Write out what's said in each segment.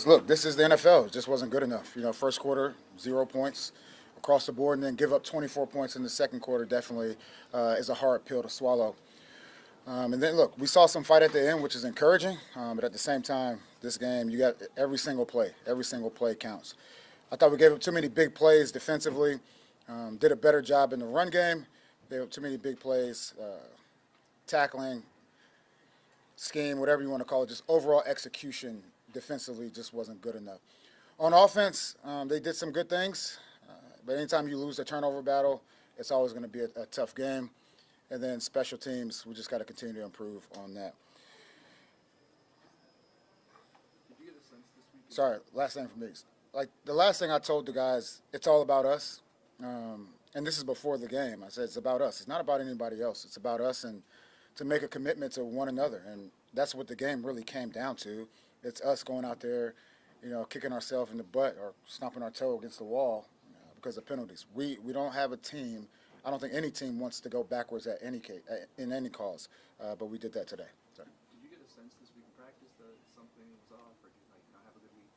Look, this is the NFL. It just wasn't good enough. First quarter, 0 points across the board, and then give up 24 points in the second quarter definitely is a hard pill to swallow. And then, look, we saw some fight at the end, which is encouraging. But at the same time, this game, you got every single play. Every single play counts. I thought we gave up too many big plays defensively. Did a better job in the run game. Gave up too many big plays, tackling, scheme, whatever you want to call it. Just overall execution defensively just wasn't good enough. On offense, they did some good things. But anytime you lose a turnover battle, it's always going to be a tough game. And then special teams, we just got to continue to improve on that. Did you get a sense this week? Sorry, last thing for me. Like the last thing I told the guys, it's all about us. And this is before the game. I said it's about us. It's not about anybody else. It's about us and to make a commitment to one another. And that's what the game really came down to. It's us going out there, kicking ourselves in the butt or stomping our toe against the wall because of penalties. We don't have a team. I don't think any team wants to go backwards in any cause, but we did that today. So. Did you get a sense this week in practice that something was off, or did you not have a good week?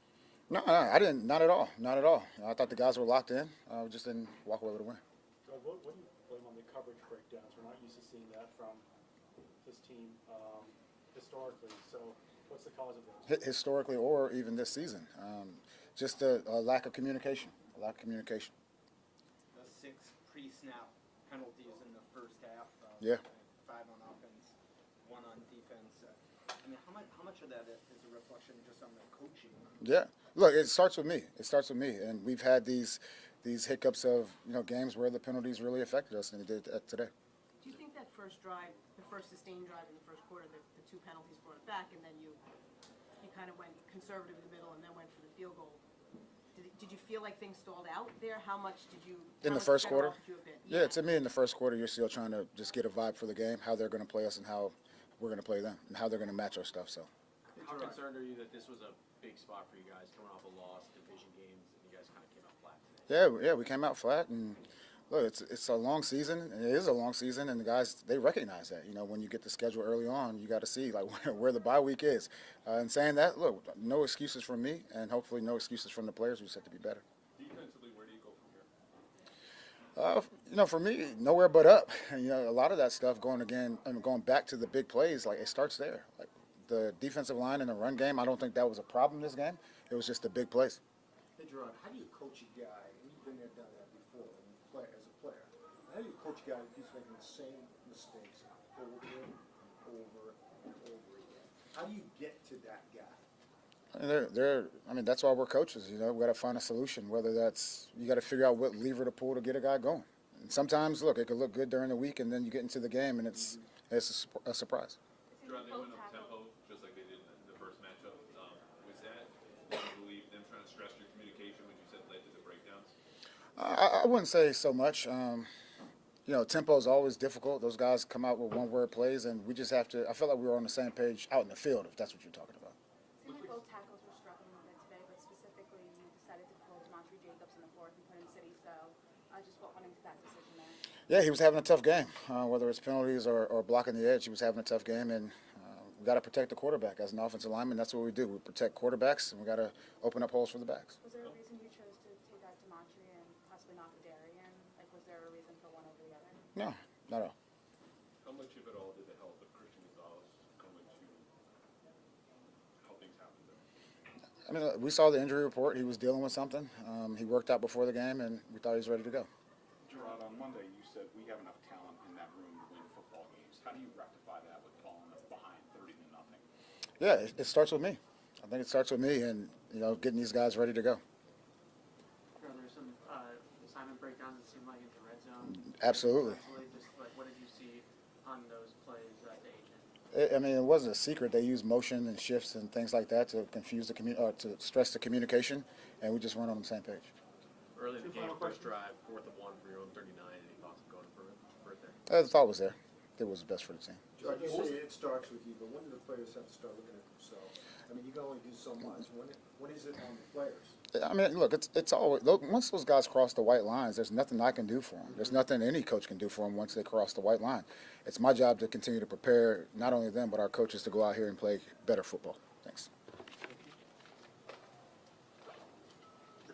No, I didn't. Not at all. Not at all. I thought the guys were locked in. We just didn't walk away with a win. So what do you blame on the coverage breakdowns? We're not used to seeing that from this team historically. So what's the cause of those? Historically, or even this season, just a lack of communication. A lack of communication. The 6 pre-snap penalties in the first half. Yeah. 5 on offense, 1 on defense. How much of that is a reflection just on the coaching? Yeah. Look, it starts with me. And we've had these hiccups of games where the penalties really affected us, and it did today. Do you think that first drive, the first sustained drive in the first quarter, the 2 penalties brought it back, and then you kind of went conservative in the middle and then went for the field goal? Did you feel like things stalled out there? How much did you in the first quarter? Yeah, to me, in the first quarter, you're still trying to just get a vibe for the game, how they're going to play us, and how we're going to play them, and how they're going to match our stuff. So, how concerned are you that this was a big spot for you guys, coming off a loss, division games, and you guys kind of came out flat today? Yeah, we came out flat, and look, it's a long season, and it is a long season, and the guys, they recognize that. When you get the schedule early on, you got to see where the bye week is. And saying that, look, no excuses from me, and hopefully no excuses from the players. We just have to be better. Defensively, where do you go from here? For me, nowhere but up. A lot of that stuff going back to the big plays, it starts there. Like the defensive line and the run game, I don't think that was a problem this game. It was just the big plays. Hey, Jerod, how do you coach a guy, and you've been there, done that before as a player, how do you coach a guy who keeps making the same mistakes over and over and over again? How do you get to that guy? That's why we're coaches. We got to find a solution. Whether that's you got to figure out what lever to pull to get a guy going. And sometimes, look, it could look good during the week, and then you get into the game, and it's a surprise. Jerod, they went up tempo just like they did in the first matchup. Was that, you believe, them trying to stress your communication, when you said led to the breakdowns? I wouldn't say so much. Tempo is always difficult. Those guys come out with one-word plays, and we just have to. I felt like we were on the same page out in the field, if that's what you're talking about. Seemed like both tackles were struggling a bit today, but specifically you decided to pull Demontre Jacobs in the fourth and put in City. So just what went into that decision there? Yeah, he was having a tough game. Whether it's penalties or blocking the edge, he was having a tough game, and we got to protect the quarterback. As an offensive lineman, that's what we do. We protect quarterbacks, and we got to open up holes for the backs. Was there a reason you chose to take out Demontre and possibly not Darian? Was there a reason for one over the other? No, not at all. How much, if at all, did it help with Christian Gonzalez coming to how things happened there? We saw the injury report. He was dealing with something. He worked out before the game, and we thought he was ready to go. Jerod, on Monday you said we have enough talent in that room to win football games. How do you rectify that with falling behind 30-0? Yeah, it starts with me. I think it starts with me and, getting these guys ready to go. There's some assignment breakdowns, it seemed like, in the red zone. Absolutely. Just what did you see on those plays that day? It wasn't a secret. They used motion and shifts and things like that to confuse to stress the communication, and we just weren't on the same page. Early in the game, first drive, 4th and 1 for your own 39. Any thoughts of going for it there? The thought was there. It was best for the team. Jerod, you say it starts with you, but when do the players have to start looking at themselves? You can only do so much. When is it on the players? Look, it's always look. Once those guys cross the white lines, there's nothing I can do for them. There's nothing any coach can do for them once they cross the white line. It's my job to continue to prepare not only them but our coaches to go out here and play better football.